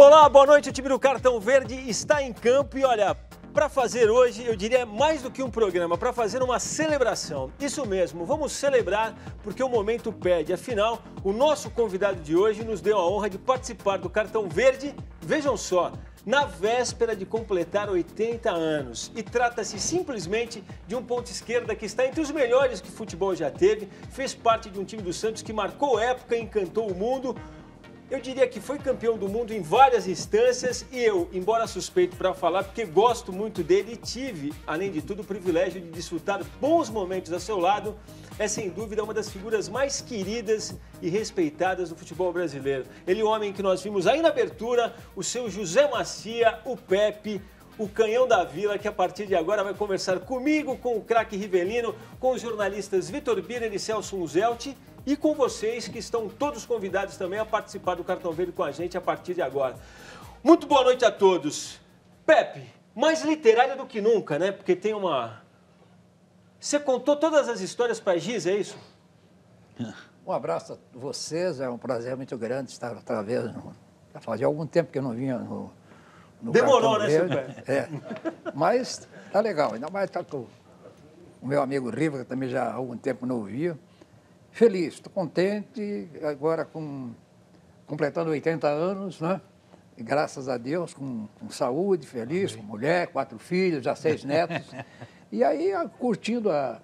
Olá, boa noite. O time do Cartão Verde está em campo e olha, para fazer hoje, eu diria mais do que um programa, para fazer uma celebração. Isso mesmo, vamos celebrar porque o momento pede. Afinal, o nosso convidado de hoje nos deu a honra de participar do Cartão Verde, vejam só, na véspera de completar 80 anos. E trata-se simplesmente de um ponta esquerda que está entre os melhores que o futebol já teve, fez parte de um time do Santos que marcou época e encantou o mundo. Eu diria que foi campeão do mundo em várias instâncias e eu, embora suspeito para falar, porque gosto muito dele e tive, além de tudo, o privilégio de desfrutar bons momentos ao seu lado, é sem dúvida uma das figuras mais queridas e respeitadas do futebol brasileiro. Ele é o homem que nós vimos aí na abertura, o seu José Macia, o Pepe, o canhão da Vila, que a partir de agora vai conversar comigo, com o craque Rivelino, com os jornalistas Vitor Birner e Celso Unzelt, e com vocês, que estão todos convidados também a participar do Cartão Verde com a gente a partir de agora. Muito boa noite a todos. Pepe, mais literário do que nunca, né? Porque tem uma... Você contou todas as histórias para a Giz, é isso? Um abraço a vocês, é um prazer muito grande estar outra vez. Já fazia algum tempo que eu não vinha no Demorou, Cartão né, seu Verde. Pepe? É, mas tá legal, ainda mais tá com o meu amigo Riva, que também já há algum tempo não ouvia. Feliz, estou contente, agora completando 80 anos, né? E graças a Deus, com saúde, feliz, com mulher, 4 filhos, já 6 netos. E aí, curtindo a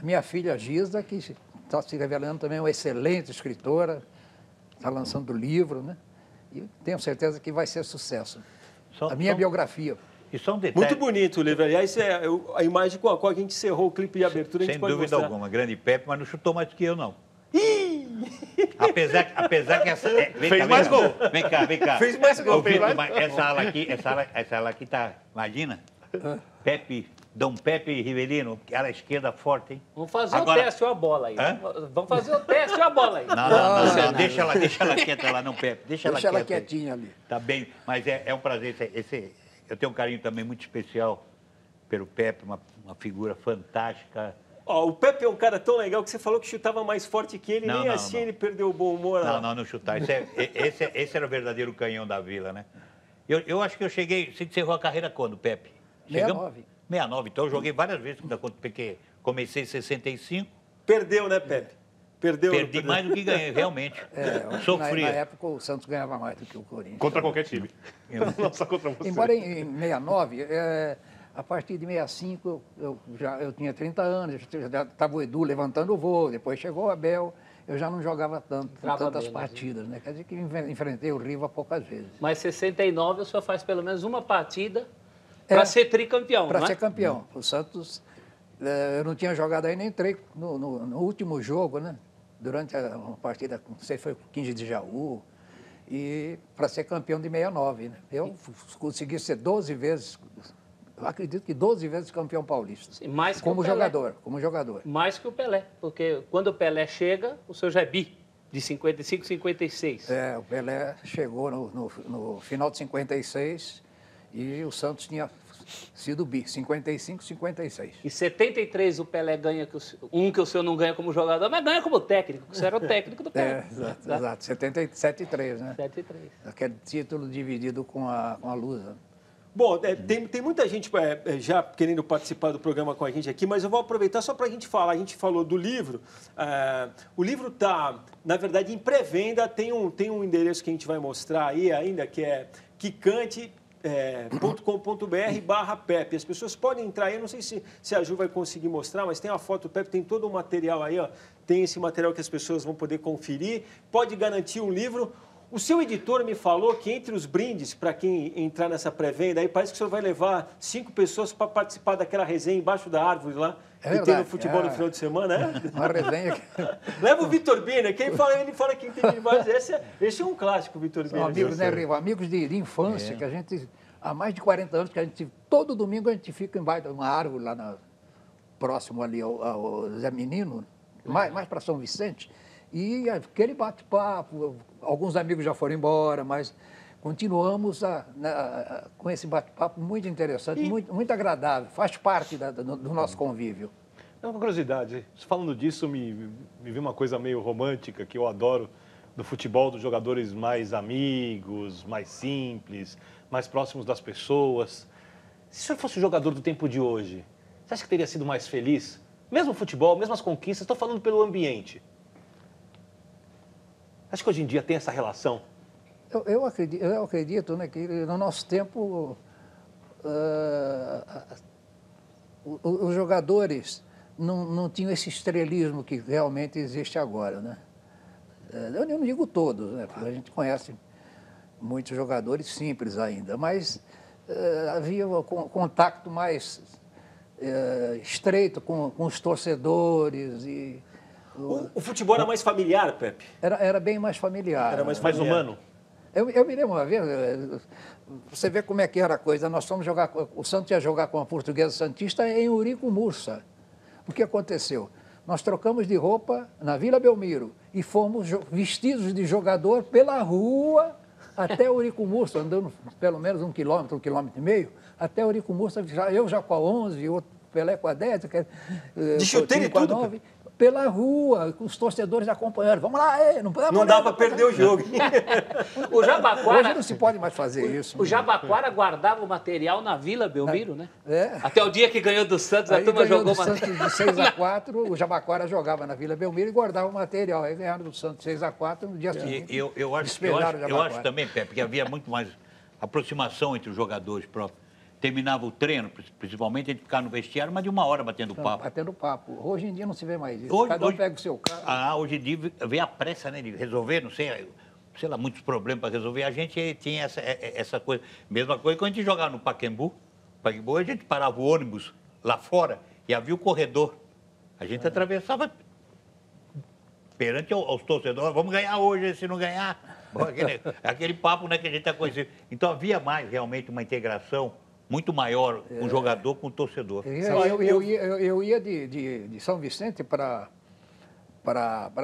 minha filha Giza, que está se revelando também uma excelente escritora, está lançando livro, né? E tenho certeza que vai ser sucesso. A minha biografia. E só um detalhe. Muito bonito o livro. Aliás, é a imagem com a qual a gente encerrou o clipe de abertura, a gente Sem pode dúvida mostrar. alguma, grande Pepe, mas não chutou mais do que eu, não. Ih! Apesar que essa... Fez mais gol. Vem cá. Fez mais gol. Ô, Vitor, mas essa ala aqui tá... Imagina, Pepe, Dom Pepe Rivelino, ala esquerda forte, hein? Vamos fazer Agora- o teste ou a bola aí. Hã? Vamos fazer o teste ou a bola aí. Não, deixa ela quieta lá, não, Pepe. Deixa ela quieta. quietinha ali. Tá bem, mas é um prazer. Eu tenho um carinho também muito especial pelo Pepe, uma figura fantástica. Ó, o Pepe é um cara tão legal que você falou que chutava mais forte que ele, Não, nem não, assim não. ele perdeu o bom humor. Não chutar. Esse era o verdadeiro canhão da Vila, né? Eu acho que eu cheguei... Você encerrou a carreira quando, Pepe? 69. 69. Então eu joguei várias vezes, porque comecei em 65. Perdeu, né, Pepe? Perdi mais do que ganhei, realmente. Sofria. Na época, o Santos ganhava mais do que o Corinthians. Contra qualquer time. Não só contra você. Embora em 69, a partir de 65, eu tinha 30 anos, já estava o Edu levantando o voo, depois chegou o Abel, eu já não jogava tantas partidas, né? Quer dizer que enfrentei o Riva poucas vezes. Mas 69 o senhor faz pelo menos uma partida para ser tricampeão, Para não é? ser campeão. O Santos, eu não tinha jogado ainda, entrei no último jogo, né? Durante uma partida, não sei se foi 15 de Jaú, e para ser campeão de 69, né? Eu consegui ser 12 vezes, eu acredito que 12 vezes campeão paulista. Sim, mais que Como o Pelé. jogador. Mais que o Pelé, porque quando o Pelé chega, o senhor já é bi, de 55, 56. O Pelé chegou no final de 56 e o Santos tinha sido bi, 55, 56. Em 73 o Pelé ganha, que o senhor não ganha como jogador, mas ganha como técnico, que o senhor era o técnico do Pelé. Exato. 77-3, né? 73. Aquele título dividido com a Lusa. Bom, tem muita gente já querendo participar do programa com a gente aqui, mas eu vou aproveitar só para a gente falar. A gente falou do livro. O livro está, na verdade, em pré-venda. Tem um endereço que a gente vai mostrar aí ainda, que é quicante.com.br/Pepe. As pessoas podem entrar aí, eu não sei se a Ju vai conseguir mostrar, mas tem a foto do Pepe, tem todo o material aí, ó. Tem esse material que as pessoas vão poder conferir. Pode garantir um livro. O seu editor me falou que entre os brindes, para quem entrar nessa pré-venda, aí parece que o senhor vai levar 5 pessoas para participar daquela resenha embaixo da árvore lá, que tem no futebol no final de semana, né? Uma resenha que... Leva o Vitor Birner, ele fala que tem demais. Esse é um clássico, Vitor Birner. São amigos, né, Riva? Amigos de infância, que a gente, há mais de 40 anos, que a gente, todo domingo a gente fica embaixo de uma árvore lá próximo ali ao Zé Menino, mais para São Vicente, e aquele bate-papo, alguns amigos já foram embora, mas continuamos com esse bate-papo muito interessante, muito agradável, faz parte do nosso convívio. É uma curiosidade, falando disso, me vi uma coisa meio romântica que eu adoro. do futebol dos jogadores mais amigos, mais simples, mais próximos das pessoas. Se o senhor fosse o jogador do tempo de hoje, você acha que teria sido mais feliz? Mesmo o futebol, mesmo as conquistas, estou falando pelo ambiente. Acho que hoje em dia tem essa relação? Eu acredito, né, que no nosso tempo os jogadores não tinham esse estrelismo que realmente existe agora, né? Eu não digo todos, né? Porque a gente conhece muitos jogadores simples ainda, mas havia um contato mais estreito com os torcedores e... O futebol era mais familiar, Pepe? Era bem mais familiar. Era mais humano? Eu me lembro uma vez, você vê como é que era a coisa, nós fomos jogar, o Santos ia jogar com a Portuguesa Santista em Eurico Mursa. O que aconteceu? Nós trocamos de roupa na Vila Belmiro e fomos vestidos de jogador pela rua até Eurico Mursa, andando pelo menos 1 quilômetro, 1,5 quilômetros, até Eurico Mursa, eu já com a 11, outro Pelé com a 10, de chuteira e tudo? 9, pela rua, com os torcedores acompanhando. Vamos lá, não dá para perder o jogo. O Jabaquara, hoje não se pode mais fazer isso. O Jabaquara guardava o material na Vila Belmiro, né? É. Até o dia que ganhou do Santos, Aí a turma jogou do Santos de 6-4, o Jabaquara jogava na Vila Belmiro e guardava o material. Aí ganharam do Santos 6-4 no dia seguinte. Eu acho também, Pepe, que havia muito mais aproximação entre os jogadores próprios. Terminava o treino, principalmente, a gente ficava no vestiário, mas de 1 hora batendo papo. Batendo papo. Hoje em dia não se vê mais isso. Cada um pega o seu carro. Hoje em dia vê a pressa, né, de resolver, não sei lá, muitos problemas para resolver. A gente tinha essa coisa. Mesma coisa quando a gente jogava no Pacaembu. A gente parava o ônibus lá fora e havia o corredor. A gente atravessava perante aos torcedores, vamos ganhar hoje, se não ganhar. Aquele papo, né, que a gente está conhecendo. Então havia mais realmente uma integração muito maior com o jogador com o torcedor. Eu ia de São Vicente para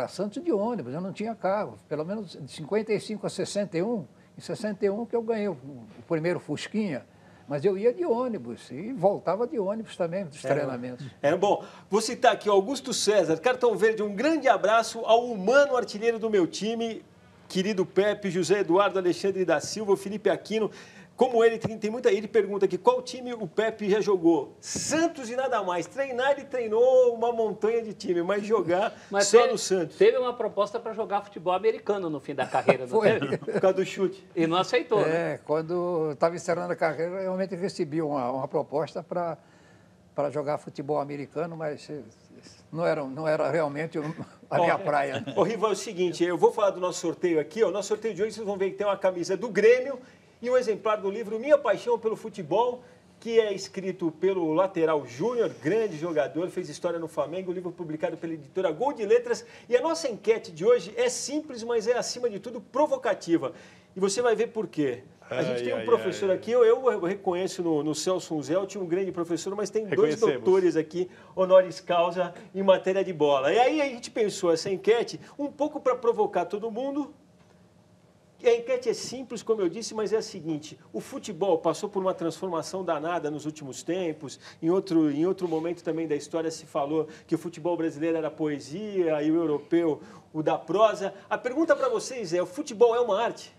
Santos de ônibus, eu não tinha carro. Pelo menos de 55 a 61, em 61 que eu ganhei o primeiro Fusquinha, mas eu ia de ônibus e voltava de ônibus também dos treinamentos. Bom, vou citar aqui o Augusto César, Cartão Verde, um grande abraço ao humano artilheiro do meu time, querido Pepe, José Eduardo Alexandre da Silva, Felipe Aquino. Como ele tem muita... Ele pergunta aqui, qual time o Pepe já jogou? Santos e nada mais. Treinar, ele treinou uma montanha de time, mas jogar só no Santos. Teve uma proposta para jogar futebol americano no fim da carreira, não teve? Por causa do chute. E não aceitou, né? Quando estava encerrando a carreira, eu realmente recebi uma proposta para jogar futebol americano, mas não era realmente a minha praia. Ô, Rival, é o seguinte, eu vou falar do nosso sorteio aqui. O nosso sorteio de hoje, vocês vão ver que tem uma camisa do Grêmio e um exemplar do livro Minha Paixão pelo Futebol, que é escrito pelo lateral Júnior, grande jogador, fez história no Flamengo, o livro publicado pela editora Gol de Letras. E a nossa enquete de hoje é simples, mas é, acima de tudo, provocativa. E você vai ver por quê. A gente tem um professor aqui, eu reconheço no Celso Unzelt, um grande professor, mas tem 2 doutores aqui, honoris causa, em matéria de bola. E aí a gente pensou essa enquete um pouco para provocar todo mundo. A enquete é simples, como eu disse, mas é a seguinte: o futebol passou por uma transformação danada nos últimos tempos. Em outro momento também da história se falou que o futebol brasileiro era poesia e o europeu o da prosa. A pergunta para vocês é: o futebol é uma arte?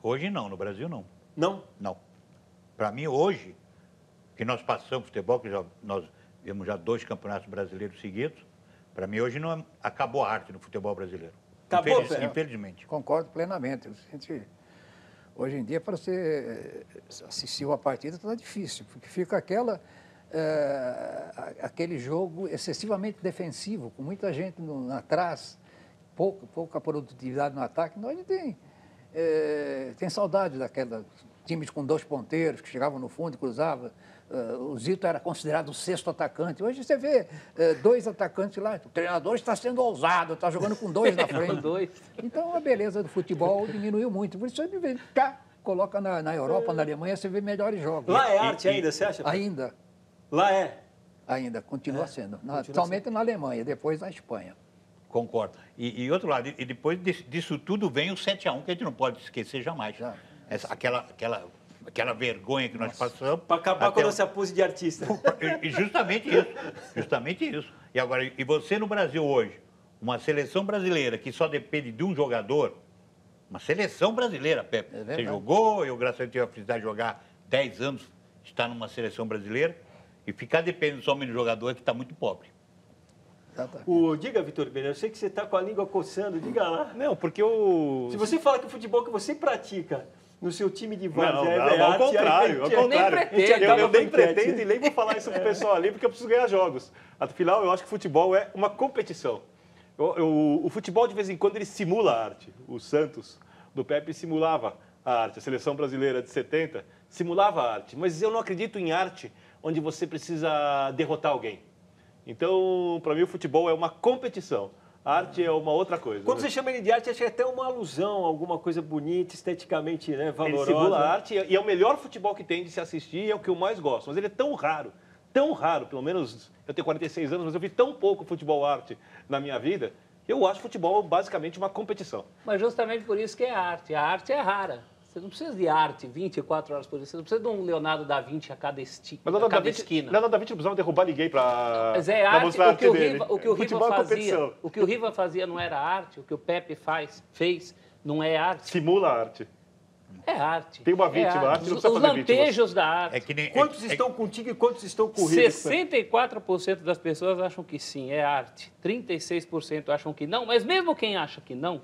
Hoje não, no Brasil não. Não? Não. Para mim, hoje, que nós passamos futebol, que nós vimos já 2 campeonatos brasileiros seguidos, para mim hoje não acabou a arte no futebol brasileiro. Acabou, infelizmente. Concordo plenamente. Hoje em dia, para você assistir uma partida, está difícil, porque fica aquele jogo excessivamente defensivo, com muita gente atrás, pouca produtividade no ataque. Nós tem saudade daquela times com 2 ponteiros que chegavam no fundo e cruzavam. O Zito era considerado o 6º atacante. Hoje você vê 2 atacantes lá. O treinador está sendo ousado, está jogando com 2 na frente. Então a beleza do futebol diminuiu muito. Por isso você coloca na Europa, na Alemanha, você vê melhores jogos. Lá é arte ainda, você acha? Ainda. Lá é? Ainda, continua sendo. Somente na Alemanha, depois na Espanha. Concordo. E outro lado, e depois disso tudo vem o 7-1, que a gente não pode esquecer jamais. Aquela vergonha que nós passamos. Para acabar com a nossa pose de artista. Justamente isso. E agora, você no Brasil hoje, uma seleção brasileira que só depende de um jogador, uma seleção brasileira, Pepe. Você jogou, eu, graças a Deus, tive a felicidade de jogar 10 anos, estar numa seleção brasileira, e ficar dependendo somente do jogador é que está muito pobre. Diga, Vitor Bueno, eu sei que você está com a língua coçando, diga lá. Não, porque Se você fala que o futebol que você pratica no seu time de várzea ao contrário. Eu nem pretendo e nem vou falar isso pro pessoal ali, porque eu preciso ganhar jogos. Afinal, eu acho que o futebol é uma competição. O futebol, de vez em quando, ele simula a arte. O Santos, do Pepe, simulava a arte. A seleção brasileira de 70 simulava a arte. Mas eu não acredito em arte onde você precisa derrotar alguém. Então, para mim, o futebol é uma competição. A arte é uma outra coisa. Quando você chama ele de arte, acho que é até uma alusão, alguma coisa bonita, esteticamente, né, valorosa. Ele simula a arte e é o melhor futebol que tem de se assistir, é o que eu mais gosto. Mas ele é tão raro, pelo menos eu tenho 46 anos, mas eu vi tão pouco futebol arte na minha vida, que eu acho futebol basicamente uma competição. Mas justamente por isso que é arte. A arte é rara. Você não precisa de arte 24 horas por dia. Você não precisa de um Leonardo da Vinci a cada esquina. Leonardo da Vinci não precisava derrubar ninguém para mostrar a arte dele. O que o Riva fazia não era arte. O que o Pepe fez não é arte. Simula a arte. É arte. Tem uma vítima, a arte não precisa fazer vítimas. Os lampejos da arte. Quantos estão contigo e quantos estão com o Riva? 64% das pessoas acham que sim, é arte. 36% acham que não. Mas mesmo quem acha que não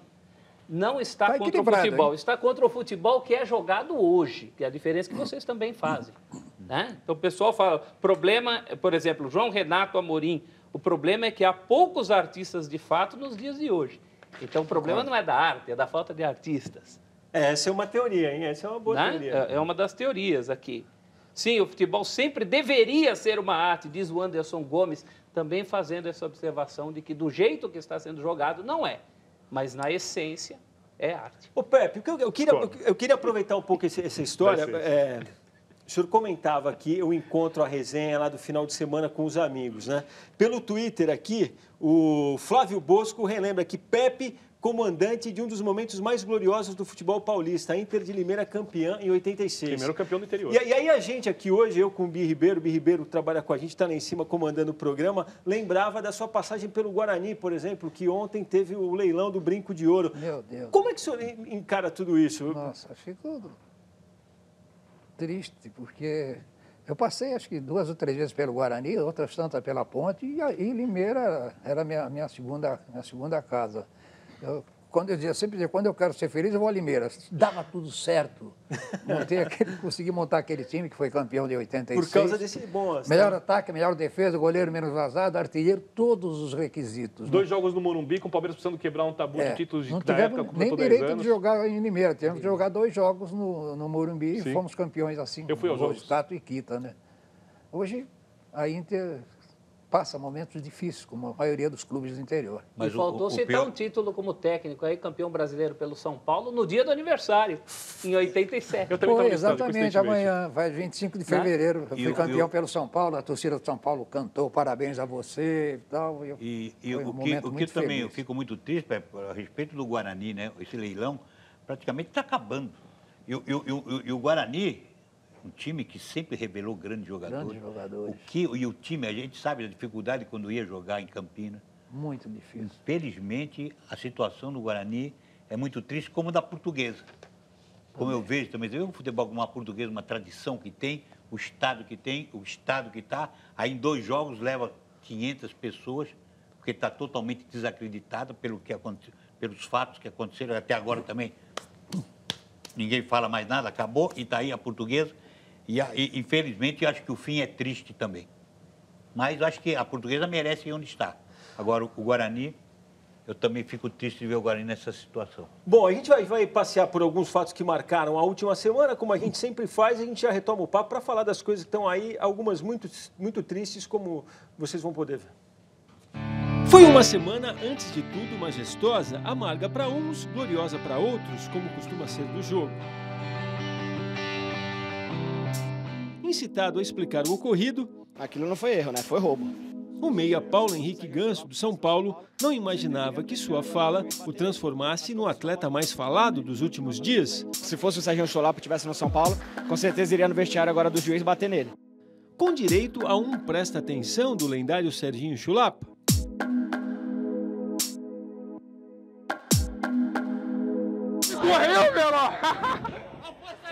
está contra o futebol, hein? Está contra o futebol que é jogado hoje, que é a diferença que vocês também fazem. Né? Então o pessoal fala, problema, por exemplo, João Renato Amorim, o problema é que há poucos artistas de fato nos dias de hoje. Então o problema não é da arte, é da falta de artistas. Essa é uma teoria, hein? Essa é uma boa teoria. É uma das teorias aqui. Sim, o futebol sempre deveria ser uma arte, diz o Anderson Gomes, também fazendo essa observação de que do jeito que está sendo jogado, não é. Mas, na essência, é arte. Ô, Pepe, eu queria aproveitar um pouco essa história. O senhor comentava aqui, eu encontro a resenha lá do final de semana com os amigos, né? Pelo Twitter aqui, o Flávio Bosco relembra que Pepe, comandante de um dos momentos mais gloriosos do futebol paulista, a Inter de Limeira campeã em 86. Primeiro campeão do interior. E aí a gente aqui hoje, eu com o Bi Ribeiro trabalha com a gente, está lá em cima comandando o programa, lembrava da sua passagem pelo Guarani, por exemplo, que ontem teve o leilão do Brinco de Ouro. Meu Deus. Como é que o senhor encara tudo isso? Nossa, fico triste, porque eu passei acho que 2 ou 3 vezes pelo Guarani, outras tantas pela Ponte, e Limeira era minha segunda casa. Eu sempre dizia, quando eu quero ser feliz, eu vou a Limeira. Dava tudo certo. Consegui montar aquele time que foi campeão de 86. Por causa desse bom. Melhor ataque, melhor defesa, goleiro menos vazado, artilheiro, todos os requisitos. 2 jogos no Morumbi, com o Palmeiras precisando quebrar um tabu de títulos da época. Não tivemos nem direito de jogar em Limeira. Tivemos que jogar 2 jogos no Morumbi e fomos campeões assim. Eu fui aos jogos. Tato e Quita, né? Hoje, a Inter passa momentos difíceis, como a maioria dos clubes do interior. Mas faltou citar um título como técnico, aí, campeão brasileiro pelo São Paulo, no dia do aniversário, em 87. Eu também exatamente, amanhã, vai 25 de fevereiro, eu fui campeão pelo São Paulo, a torcida do São Paulo cantou parabéns a você e tal. O que também eu fico muito triste, a respeito do Guarani, né? Esse leilão praticamente está acabando. E o Guarani, um time que sempre revelou grandes jogadores. E o time, a gente sabe a dificuldade quando ia jogar em Campinas. Muito difícil. Infelizmente, a situação do Guarani é muito triste, como da Portuguesa. Como eu vejo também, o futebol como uma Portuguesa, uma tradição que tem, o estado que tem, o estado que está. Aí em 2 jogos leva 500 pessoas, porque está totalmente desacreditada pelos fatos que aconteceram até agora também. Ninguém fala mais nada, acabou, e está aí a Portuguesa. E, infelizmente, eu acho que o fim é triste também. Mas eu acho que a Portuguesa merece ir onde está. Agora, o Guarani, eu também fico triste de ver o Guarani nessa situação. Bom, a gente vai passear por alguns fatos que marcaram a última semana, como a gente sempre faz, a gente já retoma o papo para falar das coisas que estão aí, algumas muito tristes, como vocês vão poder ver. Foi uma semana, antes de tudo, majestosa, amarga para uns, gloriosa para outros, como costuma ser do jogo. Incitado a explicar o ocorrido, aquilo não foi erro, né? Foi roubo. O meia Paulo Henrique Ganso, do São Paulo, não imaginava que sua fala o transformasse no atleta mais falado dos últimos dias. Se fosse o Serginho Chulapa que estivesse no São Paulo, com certeza iria no vestiário agora do juiz bater nele. Com direito a um presta atenção do lendário Serginho Chulapa. Morreu, meu!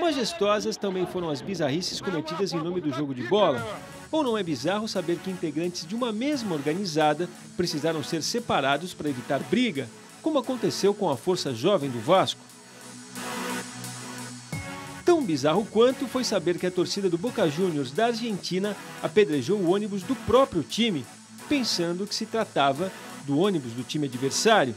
Majestosas também foram as bizarrices cometidas em nome do jogo de bola. Ou não é bizarro saber que integrantes de uma mesma organizada precisaram ser separados para evitar briga, como aconteceu com a Força Jovem do Vasco? Tão bizarro quanto foi saber que a torcida do Boca Juniors da Argentina apedrejou o ônibus do próprio time, pensando que se tratava do ônibus do time adversário.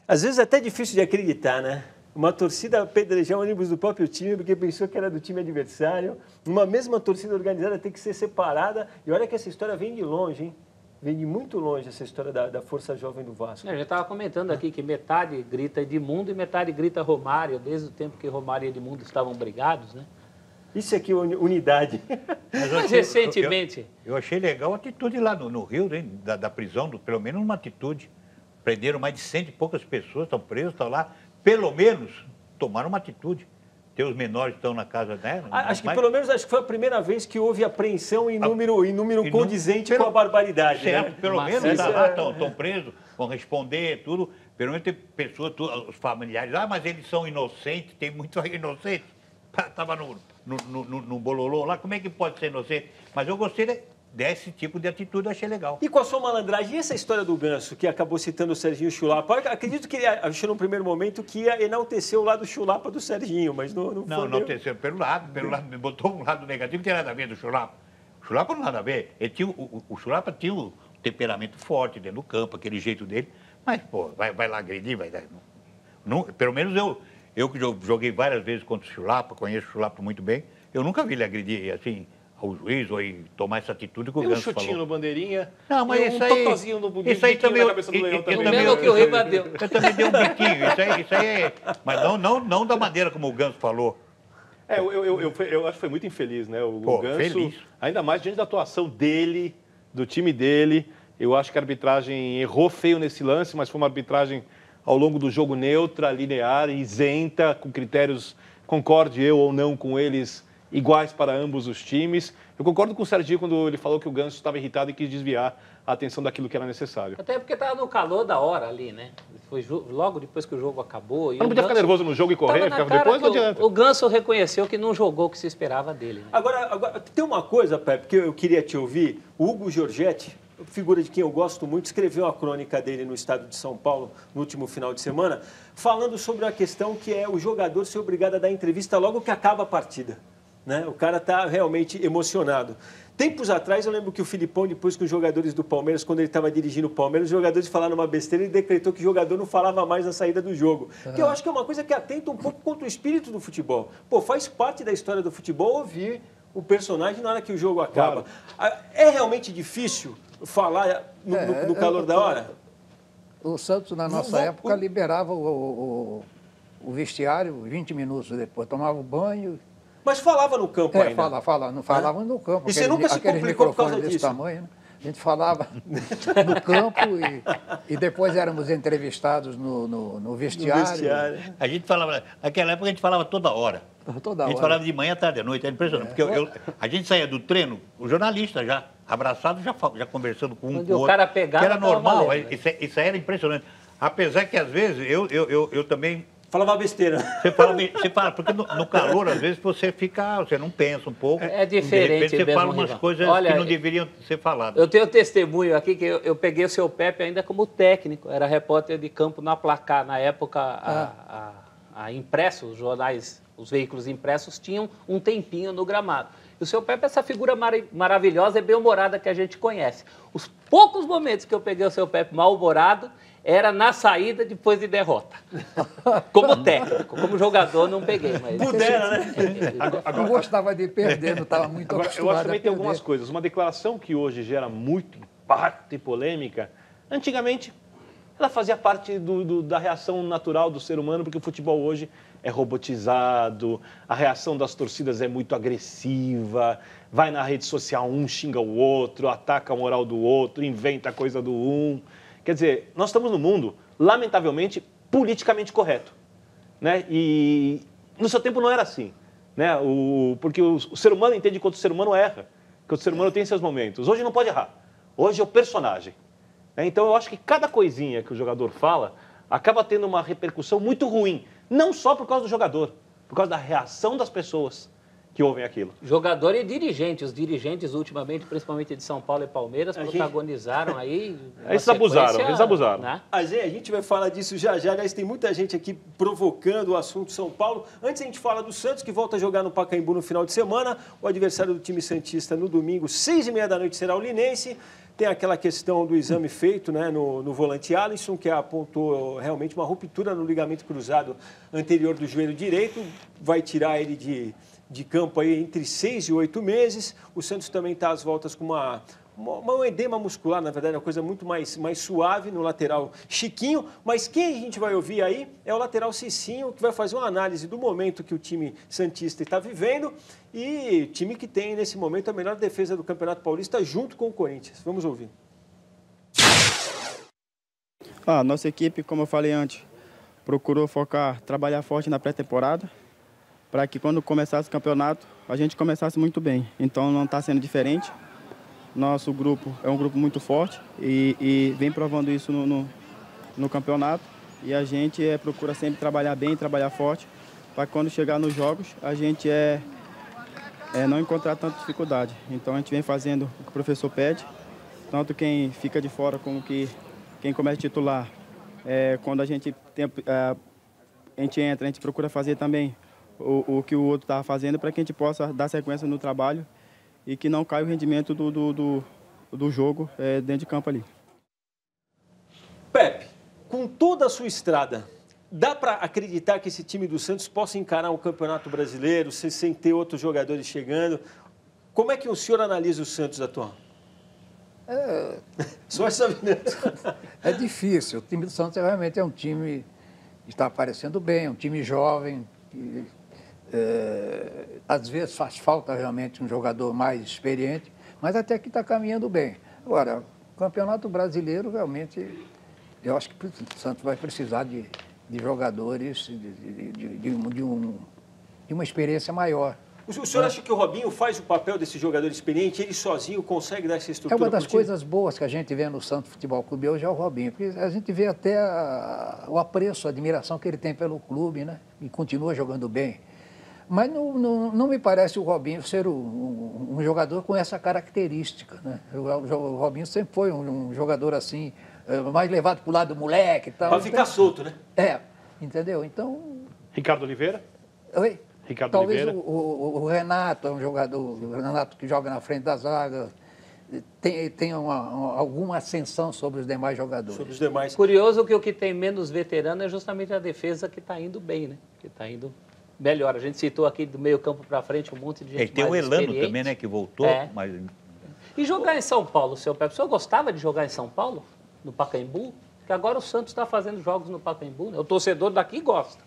Às vezes é até difícil de acreditar, né? Uma torcida apedrejar o ônibus do próprio time porque pensou que era do time adversário. Uma mesma torcida organizada tem que ser separada. E olha que essa história vem de longe, hein? Vem de muito longe essa história da Força Jovem do Vasco. Eu já estava comentando aqui que metade grita Edmundo e metade grita Romário, desde o tempo que Romário e Edmundo estavam brigados, né? Isso aqui é unidade. Mas recentemente... Eu achei legal a atitude lá no Rio, hein, da prisão, pelo menos uma atitude. Prenderam mais de 100 e poucas pessoas, estão presos, estão lá. Pelo menos tomaram uma atitude. Tem os menores que estão na casa dela. Acho que pelo menos foi a primeira vez que houve apreensão em número condizente com a barbaridade. Certo, né? pelo menos está lá, estão presos, vão responder, tudo. Pelo menos tem pessoas, os familiares, mas eles são inocentes, tem muito inocente. Estava no bololô lá, como é que pode ser inocente? Mas eu gostei desse tipo de atitude, eu achei legal. E com a sua malandragem, e essa história do Ganso, que acabou citando o Serginho Chulapa? Acredito que ele achou no primeiro momento que ia enaltecer o lado Chulapa do Serginho, mas não foi. Não, enalteceu pelo lado, me botou um lado negativo, não tem nada a ver do Chulapa. O Chulapa não tem nada a ver. Ele tinha, o Chulapa tinha um temperamento forte dentro do campo, aquele jeito dele, mas, pô, vai lá agredir, vai dar. Não, pelo menos eu que joguei várias vezes contra o Chulapa, conheço o Chulapa muito bem, eu nunca vi ele agredir assim ao juiz ou tomar essa atitude que o Ganso falou. Um chutinho no bandeirinha, não, mas um totozinho no biquinho também, na cabeça do Leão também. Mesmo que o Riva deu. Eu também dei um biquinho, isso aí é... Mas não da maneira como o Ganso falou. Eu acho que foi muito infeliz, né? O Ganso, feliz. Ainda mais diante da atuação dele, do time dele. Eu acho que a arbitragem errou feio nesse lance, mas foi uma arbitragem ao longo do jogo neutra, linear, isenta, com critérios, concorde eu ou não com eles, iguais para ambos os times. Eu concordo com o Serginho quando ele falou que o Ganso estava irritado e quis desviar a atenção daquilo que era necessário. Até porque estava no calor da hora ali, né? Foi logo depois que o jogo acabou. E não podia ficar nervoso no jogo e correr, ficava depois, não adianta. O Ganso reconheceu que não jogou o que se esperava dele. Né? Agora, tem uma coisa, Pepe, que eu queria te ouvir. O Hugo Giorgetti, figura de quem eu gosto muito, escreveu a crônica dele no Estado de São Paulo no último final de semana, falando sobre a questão que é o jogador ser obrigado a dar entrevista logo que acaba a partida. Né? O cara está realmente emocionado. Tempos atrás, eu lembro que o Filipão, depois com os jogadores do Palmeiras, quando ele estava dirigindo o Palmeiras, os jogadores falaram uma besteira e ele decretou que o jogador não falava mais na saída do jogo. Que eu acho que é uma coisa que atenta um pouco contra o espírito do futebol. Pô, faz parte da história do futebol ouvir o personagem na hora que o jogo acaba. Claro. É realmente difícil falar no calor da hora? O Santos, na nossa época, liberava o vestiário 20 minutos depois, tomava o banho. Mas falava no campo ainda? Não falava no campo. E você nunca se complicou por causa disso? Tamanho, né? A gente falava no campo e depois éramos entrevistados no vestiário. A gente falava, naquela época a gente falava toda hora. Toda hora. A gente falava de manhã, tarde, à noite, era impressionante. Porque a gente saía do treino, o jornalista já, abraçado, já conversando com um com o outro. O cara pegava, que era normal, isso aí era impressionante. Apesar que às vezes eu também... Falava besteira. Você fala, porque no calor, às vezes, você não pensa um pouco. É diferente. De repente você fala umas coisas que não deveriam ser faladas. Eu tenho testemunho aqui que eu peguei o seu Pepe ainda como técnico. Era repórter de campo na Placar. Na época, a impresso, os jornais, os veículos impressos tinham um tempinho no gramado. E o seu Pepe, essa figura maravilhosa e bem-humorada que a gente conhece. Os poucos momentos que eu peguei o seu Pepe mal-humorado era na saída depois de derrota. Como técnico, como jogador não peguei. Mas... Pudera, né? Não gostava de perder, não estava muito acostumado. Eu acho que também tem algumas coisas. Uma declaração que hoje gera muito impacto e polêmica, antigamente ela fazia parte da reação natural do ser humano, porque o futebol hoje é robotizado, a reação das torcidas é muito agressiva, vai na rede social, um xinga o outro, ataca a moral do outro, inventa a coisa do um. Quer dizer, nós estamos num mundo, lamentavelmente, politicamente correto. Né? E no seu tempo não era assim. Né? Porque o ser humano entende que o ser humano erra, que o ser humano tem seus momentos. Hoje não pode errar. Hoje é o personagem. Então, eu acho que cada coisinha que o jogador fala acaba tendo uma repercussão muito ruim. Não só por causa do jogador, por causa da reação das pessoas que ouvem aquilo. Jogador e dirigente. Os dirigentes, ultimamente, principalmente de São Paulo e Palmeiras, protagonizaram aí... Eles abusaram. Né? A gente vai falar disso já. Aliás, tem muita gente aqui provocando o assunto São Paulo. Antes a gente fala do Santos, que volta a jogar no Pacaembu no final de semana. O adversário do time santista no domingo, 6h30 será o Linense. Tem aquela questão do exame feito, né, no volante Alisson, que apontou realmente uma ruptura no ligamento cruzado anterior do joelho direito. Vai tirar ele de campo aí entre 6 e 8 meses. O Santos também está às voltas com um edema muscular, na verdade, uma coisa muito mais suave no lateral Chiquinho. Mas quem a gente vai ouvir aí é o lateral Cicinho, que vai fazer uma análise do momento que o time santista está vivendo e time que tem, nesse momento, a melhor defesa do Campeonato Paulista junto com o Corinthians. Vamos ouvir. Nossa equipe, como eu falei antes, procurou trabalhar forte na pré-temporada, para que quando começasse o campeonato, a gente começasse muito bem. Então não está sendo diferente. Nosso grupo é um grupo muito forte e vem provando isso no campeonato. E a gente procura sempre trabalhar bem, trabalhar forte, para quando chegar nos jogos, a gente não encontrar tanta dificuldade. Então a gente vem fazendo o que o professor pede, tanto quem fica de fora como quem começa titular. Quando a gente entra, a gente procura fazer também o que o outro está fazendo, para que a gente possa dar sequência no trabalho e que não caia o rendimento do jogo dentro de campo ali. Pepe, com toda a sua estrada, dá para acreditar que esse time do Santos possa encarar um Campeonato Brasileiro sem ter outros jogadores chegando? Como é que o senhor analisa o Santos atual? Só essa vida. É difícil. O time do Santos realmente é um time que está aparecendo bem, é um time jovem. Às vezes faz falta realmente um jogador mais experiente, mas até que está caminhando bem. Agora, o Campeonato Brasileiro, realmente, eu acho que o Santos vai precisar de jogadores de uma experiência maior. O senhor acha que o Robinho faz o papel desse jogador experiente? Ele sozinho consegue dar essa estrutura? É uma das coisas boas que a gente vê no Santos Futebol Clube hoje é o Robinho, porque a gente vê até o apreço, a admiração que ele tem pelo clube, né? E continua jogando bem. Mas não me parece o Robinho ser um jogador com essa característica, né? O Robinho sempre foi um jogador assim, mais levado para o lado do moleque e tal. Para ficar solto, né? Entendeu? Então... Ricardo Oliveira? Oi? Ricardo Talvez Oliveira. O Renato é um jogador, o Renato que joga na frente da zaga, tem alguma ascensão sobre os demais jogadores. Sobre os demais. Curioso que o que tem menos veterano é justamente a defesa, que está indo bem, né? Que está indo melhor. A gente citou aqui do meio campo para frente um monte de gente tem mais o Elano experiente. também, né, que voltou. Mas... E jogar em São Paulo, seu Pepe? O senhor gostava de jogar em São Paulo? No Pacaembu? Porque agora o Santos está fazendo jogos no Pacaembu, né? O torcedor daqui gosta.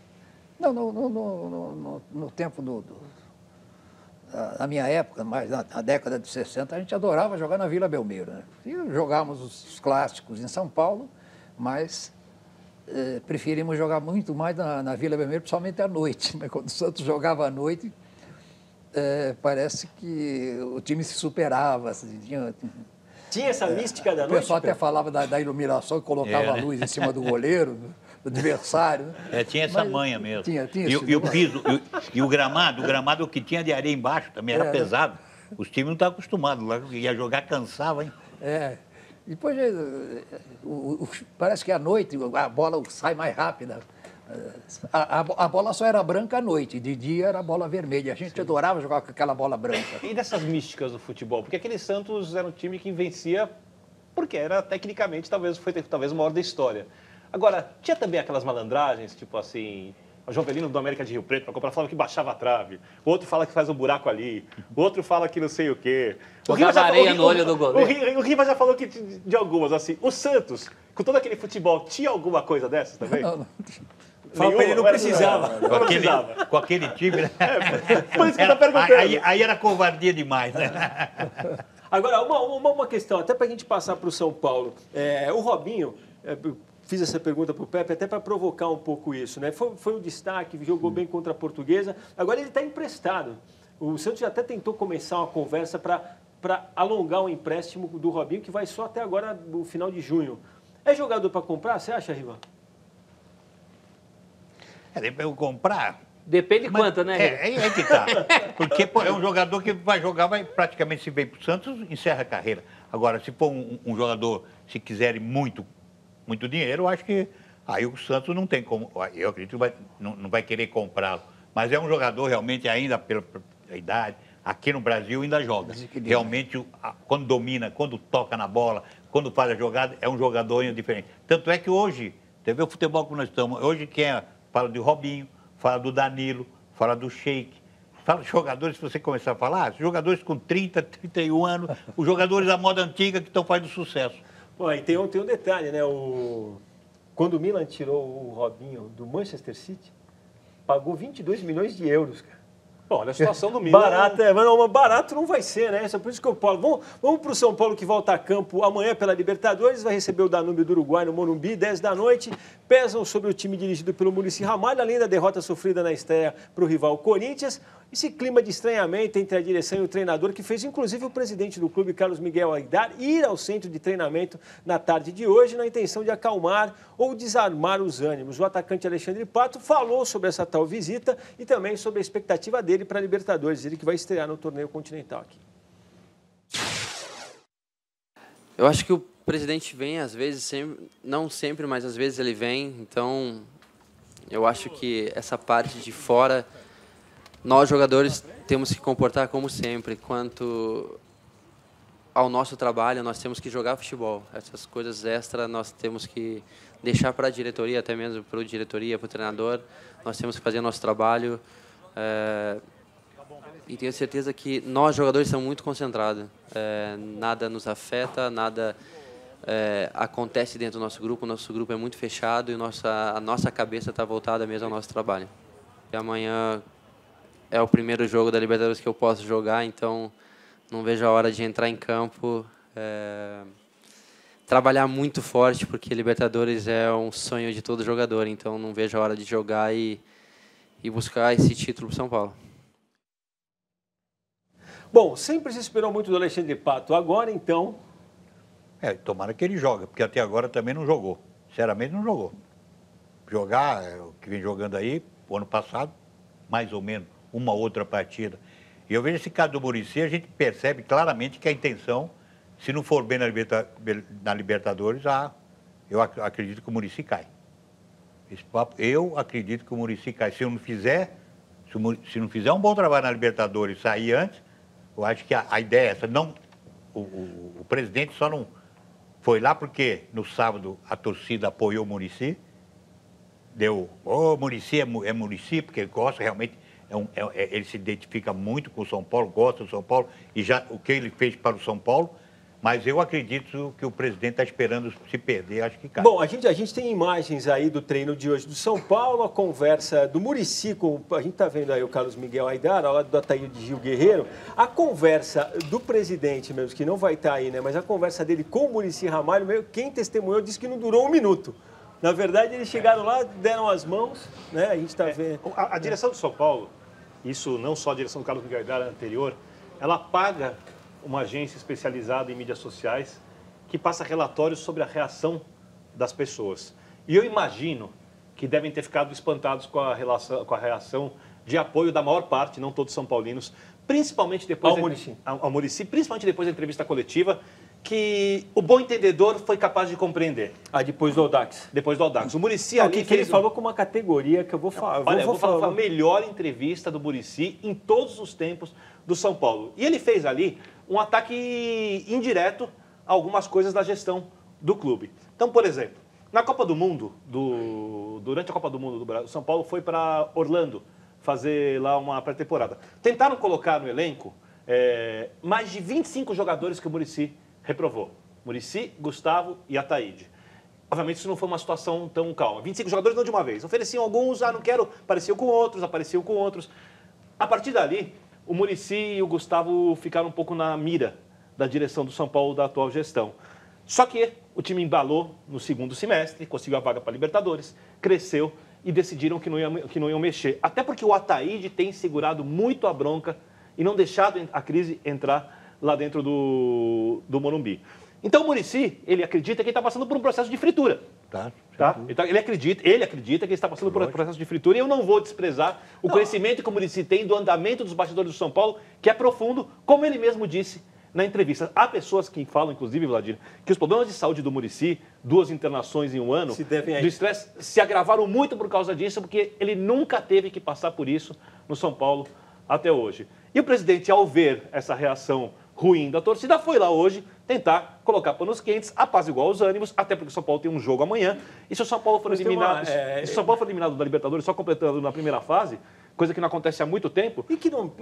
Não, no tempo da minha época, mais na década de 60, a gente adorava jogar na Vila Belmiro, né? E jogávamos os clássicos em São Paulo, mas preferimos jogar muito mais na Vila Belmiro, principalmente à noite, né? Quando o Santos jogava à noite, parece que o time se superava. Assim, tinha essa mística da noite? O pessoal até falava da iluminação, que colocava a luz em cima do goleiro, do adversário. Tinha essa manha mesmo. Tinha e o piso, e o gramado que tinha de areia embaixo também era pesado. Os times não estavam acostumados, lá ia jogar cansava, hein? Depois, parece que à noite a bola sai mais rápida. A bola só era branca à noite, de dia era bola vermelha. A gente adorava jogar com aquela bola branca. E dessas místicas do futebol? Porque aquele Santos era um time que vencia porque era tecnicamente, talvez o maior da história. Agora, tinha também aquelas malandragens, tipo assim, o Jovelino do América de Rio Preto, para comprar, falava que baixava a trave. O outro fala que faz um buraco ali. O outro fala que não sei o quê. Jogava areia no olho do goleiro. O Riva já falou que de algumas, assim. O Santos, com todo aquele futebol, tinha alguma coisa dessas também? Não. Fala pra ele, não precisava. Com aquele time, né? Por isso que eu tô perguntando. Aí era covardia demais, né? Agora, uma questão, até para a gente passar para o São Paulo. O Robinho, fiz essa pergunta para o Pepe até para provocar um pouco isso, né? Foi um destaque, jogou bem contra a Portuguesa. Agora ele está emprestado. O Santos já até tentou começar uma conversa para para alongar o empréstimo do Robinho, que vai só até agora, o final de junho. É jogador para comprar, você acha, Riva? Eu comprar... Depende quanto, né? É que tá. Porque pô, é um jogador que vai jogar, vai praticamente, se vem para o Santos, encerra a carreira. Agora, se for um jogador, se quiserem muito dinheiro, eu acho que aí o Santos não tem como... Eu acredito que não vai querer comprá-lo. Mas é um jogador realmente ainda pela idade, aqui no Brasil ainda joga. Realmente, quando domina, quando toca na bola, quando faz a jogada, é um jogador ainda diferente. Tanto é que hoje, você vê o futebol que nós estamos, hoje fala de Robinho, fala do Danilo, fala do Sheik, fala de jogadores, se você começar a falar, jogadores com 30, 31 anos, os jogadores da moda antiga que estão fazendo sucesso. Pô, e tem um detalhe, né? Quando o Milan tirou o Robinho do Manchester City, pagou 22 milhões de euros, cara. Bom, olha a situação do Milan. Barato não vai ser, né? Isso é por isso que eu falo. Vamos para o São Paulo, que volta a campo amanhã pela Libertadores, vai receber o Danúbio do Uruguai no Morumbi, 10 da noite. Pesam sobre o time dirigido pelo Muricy Ramalho, além da derrota sofrida na estreia para o rival Corinthians. Esse clima de estranhamento entre a direção e o treinador, que fez inclusive o presidente do clube, Carlos Miguel Aidar, ir ao centro de treinamento na tarde de hoje, na intenção de acalmar ou desarmar os ânimos. O atacante Alexandre Pato falou sobre essa tal visita e também sobre a expectativa dele para a Libertadores, ele que vai estrear no torneio continental aqui. Eu acho que o presidente vem, às vezes, não sempre, mas às vezes ele vem, então eu acho que essa parte de fora... Nós, jogadores, temos que comportar como sempre. Quanto ao nosso trabalho, nós temos que jogar futebol. Essas coisas extras nós temos que deixar para a diretoria, até mesmo para a diretoria, para o treinador. Nós temos que fazer nosso trabalho. E tenho certeza que nós, jogadores, estamos muito concentrados. Nada nos afeta, nada acontece dentro do nosso grupo. O nosso grupo é muito fechado e a nossa cabeça está voltada mesmo ao nosso trabalho. E amanhã... É o primeiro jogo da Libertadores que eu posso jogar, então não vejo a hora de entrar em campo, trabalhar muito forte, porque Libertadores é um sonho de todo jogador, então não vejo a hora de jogar e buscar esse título para São Paulo. Bom, sempre se esperou muito do Alexandre Pato, agora então... Tomara que ele jogue, porque até agora também não jogou, sinceramente não jogou. Jogar, o que vem jogando aí, o ano passado, mais ou menos, uma outra partida. E eu vejo esse caso do Muricy, a gente percebe claramente que a intenção, se não for bem na Libertadores, eu acredito que o Muricy cai. Eu acredito que o Muricy cai. Se não fizer um bom trabalho na Libertadores e sair antes, eu acho que a ideia é essa. O presidente só não foi lá porque no sábado a torcida apoiou o Muricy, deu, Muricy é Muricy, porque ele gosta realmente... ele se identifica muito com o São Paulo, gosta do São Paulo, e já o que ele fez para o São Paulo, mas eu acredito que o presidente está esperando se perder, acho que cai. Bom, a gente tem imagens aí do treino de hoje do São Paulo, a conversa do Muricy com... A gente está vendo aí o Carlos Miguel Aidar, ao lado do Ataíde Gil Guerreiro, a conversa do presidente mesmo, que não vai estar aí, né, mas a conversa dele com o Muricy Ramalho, quem testemunhou disse que não durou um minuto. Na verdade, eles chegaram lá, deram as mãos, né? A gente está vendo... A direção do São Paulo, isso não só a direção do Carlos Miguel Aidar anterior, ela paga uma agência especializada em mídias sociais que passa relatórios sobre a reação das pessoas. E eu imagino que devem ter ficado espantados com a reação de apoio da maior parte, não todos são paulinos, principalmente depois... Ao Muricy, principalmente depois da entrevista coletiva, que o bom entendedor foi capaz de compreender. Depois do Audax. Depois do Audax. O Muricy ali que ele falou com uma categoria que eu vou falar. Olha, eu vou falar a melhor entrevista do Muricy em todos os tempos do São Paulo. E ele fez ali um ataque indireto a algumas coisas da gestão do clube. Então, por exemplo, na Copa do Mundo, durante a Copa do Mundo do Brasil, o São Paulo foi para Orlando fazer lá uma pré-temporada. Tentaram colocar no elenco mais de 25 jogadores que o Muricy reprovou. Muricy, Gustavo e Ataíde. Obviamente isso não foi uma situação tão calma. 25 jogadores não de uma vez. Ofereciam alguns, não quero, apareciam com outros. A partir dali, o Muricy e o Gustavo ficaram um pouco na mira da direção do São Paulo da atual gestão. Só que o time embalou no segundo semestre, conseguiu a vaga para a Libertadores, cresceu e decidiram que não iam mexer. Até porque o Ataíde tem segurado muito a bronca e não deixado a crise entrar lá dentro do Morumbi. Então o Muricy, ele acredita que ele está passando por um processo de fritura. Tá? Ele acredita que ele está passando por um processo de fritura, e eu não vou desprezar o conhecimento que o Muricy tem do andamento dos bastidores do São Paulo, que é profundo, como ele mesmo disse na entrevista. Há pessoas que falam, inclusive, Vladimir, que os problemas de saúde do Muricy, 2 internações em um ano, do estresse, se agravaram muito por causa disso, porque ele nunca teve que passar por isso no São Paulo até hoje. E o presidente, ao ver essa reação ruim da torcida, foi lá hoje tentar colocar panos quentes, apaziguar os ânimos, até porque o São Paulo tem um jogo amanhã. E se o São Paulo for eliminado, se o São Paulo for eliminado da Libertadores, só completando na primeira fase, coisa que não acontece há muito tempo. E que não,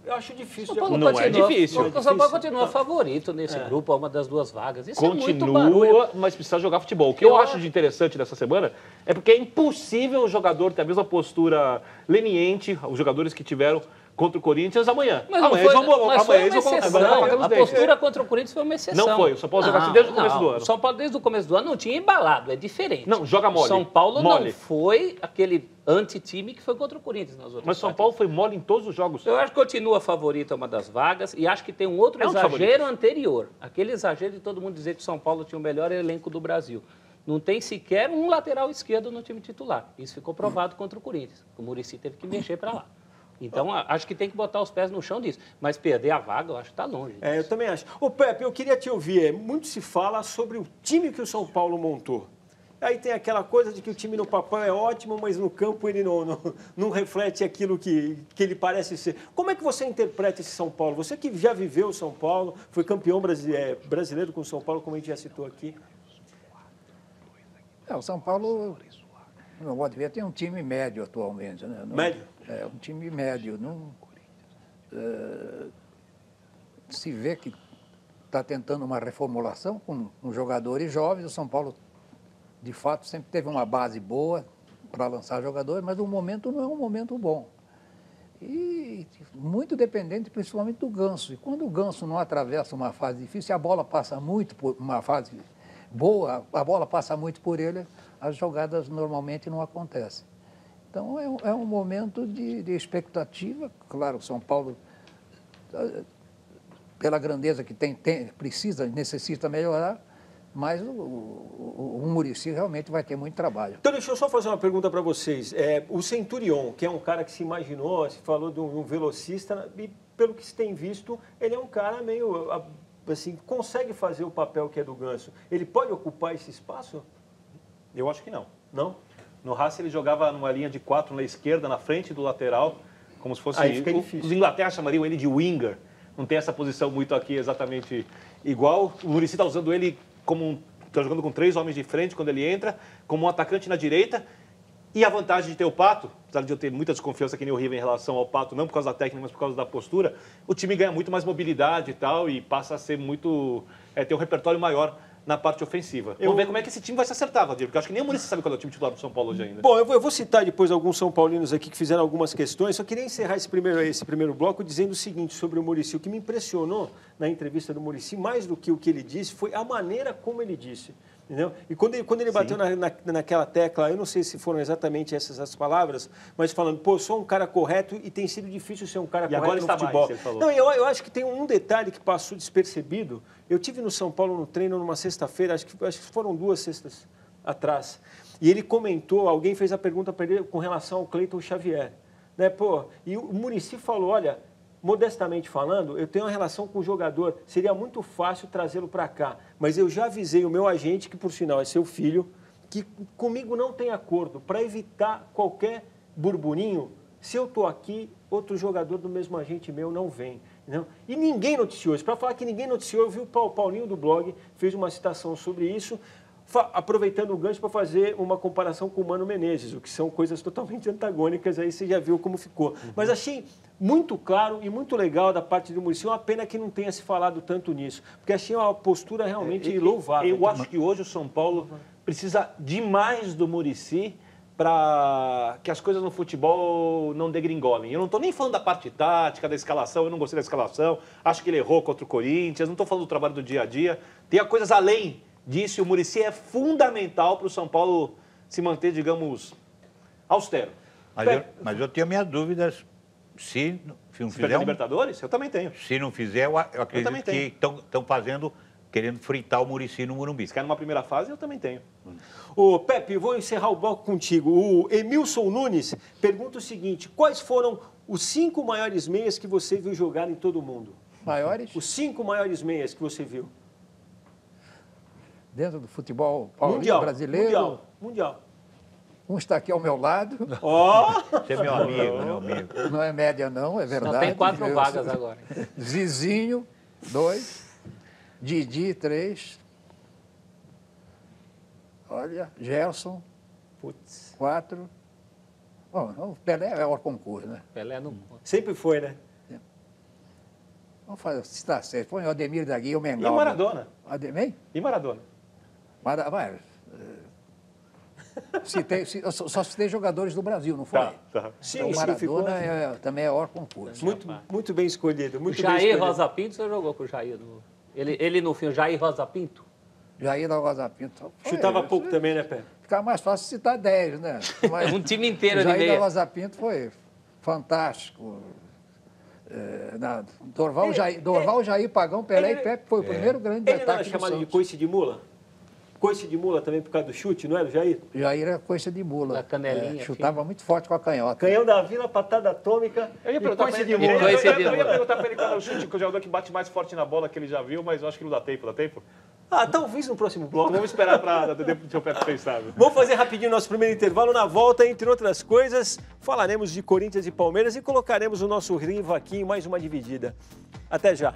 eu acho difícil. Não é difícil. O São Paulo continua favorito nesse grupo, uma das 2 vagas. Isso continua, é muito barulho. mas precisa jogar futebol. O que eu acho de interessante dessa semana é porque é impossível o jogador ter a mesma postura leniente, os jogadores que tiveram contra o Corinthians amanhã. Mas amanhã eles vão a postura contra o Corinthians foi uma exceção. Não foi. O São Paulo joga assim desde o começo do ano. O São Paulo desde o começo do ano não tinha embalado, é diferente. Não, joga mole. O São Paulo não foi aquele anti-time que foi contra o Corinthians nas outras Mas o São Paulo foi mole em todos os jogos. Eu acho que continua favorito a uma das vagas e acho que tem um outro exagero anterior. Aquele exagero de todo mundo dizer que o São Paulo tinha o melhor elenco do Brasil. Não tem sequer um lateral esquerdo no time titular. Isso ficou provado contra o Corinthians. O Muricy teve que mexer para lá. Então, acho que tem que botar os pés no chão disso. Mas perder a vaga, eu acho que está longe disso. Eu também acho. Ô, Pepe, eu queria te ouvir. Muito se fala sobre o time que o São Paulo montou. Aí tem aquela coisa de que o time no papel é ótimo, mas no campo ele não reflete aquilo que ele parece ser. Como é que você interpreta esse São Paulo? Você que já viveu o São Paulo, foi campeão brasileiro com o São Paulo, como a gente já citou aqui. O São Paulo, no modo de ver, tem um time médio atualmente. Né? Médio? É um time médio. Se vê que está tentando uma reformulação com jogadores jovens. O São Paulo, de fato, sempre teve uma base boa para lançar jogadores, mas o momento não é um momento bom. E muito dependente, principalmente, do Ganso. E quando o Ganso não atravessa uma fase difícil, a bola passa muito por uma fase boa, a bola passa muito por ele, as jogadas normalmente não acontecem. Então, é um momento de expectativa. Claro, o São Paulo, pela grandeza que tem, necessita melhorar, mas o Muricy realmente vai ter muito trabalho. Então, deixa eu só fazer uma pergunta para vocês. O Centurion, que é um cara que se imaginou, se falou de um velocista, e pelo que se tem visto, ele é um cara meio, assim, consegue fazer o papel que é do Ganso. Ele pode ocupar esse espaço? Eu acho que não. Não? No Racing ele jogava numa linha de 4 na esquerda, na frente do lateral, como se fosse... Aí fica difícil. Os Inglaterra chamariam ele de winger. Não tem essa posição muito aqui exatamente igual. O Muricy está usando ele como está jogando com 3 homens de frente quando ele entra, como um atacante na direita. E a vantagem de ter o Pato, apesar de eu ter muita desconfiança que nem o River em relação ao Pato, não por causa da técnica, mas por causa da postura, o time ganha muito mais mobilidade e tal, e passa a ser muito... ter um repertório maior na parte ofensiva. Vamos ver como é que esse time vai se acertar, Valdir, porque eu acho que nem o Muricy sabe qual é o time titular do São Paulo hoje ainda. Bom, eu vou citar depois alguns São Paulinos aqui que fizeram algumas questões. Só queria encerrar esse primeiro bloco dizendo o seguinte sobre o Muricy. O que me impressionou na entrevista do Muricy, mais do que o que ele disse, foi a maneira como ele disse. Entendeu? E quando ele bateu naquela tecla, eu não sei se foram exatamente essas as palavras, mas falando, pô, sou um cara correto e tem sido difícil ser um cara correto agora no está futebol. Mais, ele falou. Não, eu acho que tem um detalhe que passou despercebido. Eu tive no São Paulo no treino numa sexta-feira, acho que foram 2 sextas atrás, e ele comentou, alguém fez a pergunta para ele com relação ao Cleiton Xavier. Né? Pô, e o Muricy falou, olha, modestamente falando, eu tenho uma relação com o jogador, seria muito fácil trazê-lo para cá, mas eu já avisei o meu agente, que por sinal é seu filho, que comigo não tem acordo, para evitar qualquer burburinho, se eu estou aqui, outro jogador do mesmo agente meu não vem. Entendeu? E ninguém noticiou isso. Para falar que ninguém noticiou, eu vi o Paulinho do blog, fez uma citação sobre isso, aproveitando o gancho para fazer uma comparação com o Mano Menezes, o que são coisas totalmente antagônicas, aí você já viu como ficou. Mas achei muito claro e muito legal da parte do Muricy, uma pena que não tenha se falado tanto nisso, porque achei uma postura realmente louvável. Eu acho que hoje o São Paulo precisa demais do Muricy para que as coisas no futebol não degringolem. Eu não estou nem falando da parte tática, da escalação, eu não gostei da escalação, acho que ele errou contra o Corinthians, não estou falando do trabalho do dia a dia, tem coisas além disso, e o Muricy é fundamental para o São Paulo se manter, digamos, austero. Mas eu tenho minhas dúvidas Se não Se fizer perder Libertadores, eu também tenho. Se não fizer, eu acredito que estão fazendo, querendo fritar o Muricy no Morumbi. Se quer numa primeira fase, eu também tenho. Ô, Pepe, eu vou encerrar o bloco contigo. O Emilson Nunes pergunta o seguinte: quais foram os 5 maiores meias que você viu jogar em todo o mundo? Maiores? Os 5 maiores meias que você viu. Dentro do futebol paulista, brasileiro? Mundial. Um está aqui ao meu lado. Ó! Você é meu amigo. Não é média, não, é verdade. Só tem 4 vagas agora. Zizinho, 2. Didi, 3. Olha, Gerson, 4. Bom, o Pelé é o concurso, né? Pelé não... Sempre foi, né? Vamos fazer, se está certo. Põe o Ademir da Guia, o Mengal. E o Maradona? Ademir? E Maradona? Vai. Só citei jogadores do Brasil, não foi? Tá. Sim, então, o Maradona também é hora concurso. Muito bem escolhido. Muito Jair bem escolhido. Rosa Pinto, você jogou com o Jair? Ele no filme, Jair Rosa Pinto? Jair da Rosa Pinto. Chutava pouco também, né, Pé? Fica mais fácil citar 10, né? Mas um time inteiro de Jair meia. da Rosa Pinto foi fantástico. Dorval, Jair, Pagão, Pelé e Pepe foi o primeiro grande Ele não era ataque do chamado de Santos. coice de mula? Coice de mula também por causa do chute, não era o Jair? Jair era coice de mula. Da canelinha, chutava muito forte com a canhota. Canhão da Vila, patada atômica Eu ia e perguntar coice pra de ele, mula. eu ia perguntar pra ele qual é o chute, que o jogador que bate mais forte na bola que ele já viu, mas eu acho que não dá tempo. Dá tempo? Talvez no próximo bloco. Vamos esperar para ter tempo de o Pepe pensar. Vamos fazer rapidinho nosso primeiro intervalo. Na volta, entre outras coisas, falaremos de Corinthians e Palmeiras e colocaremos o nosso Riva aqui em mais uma dividida. Até já.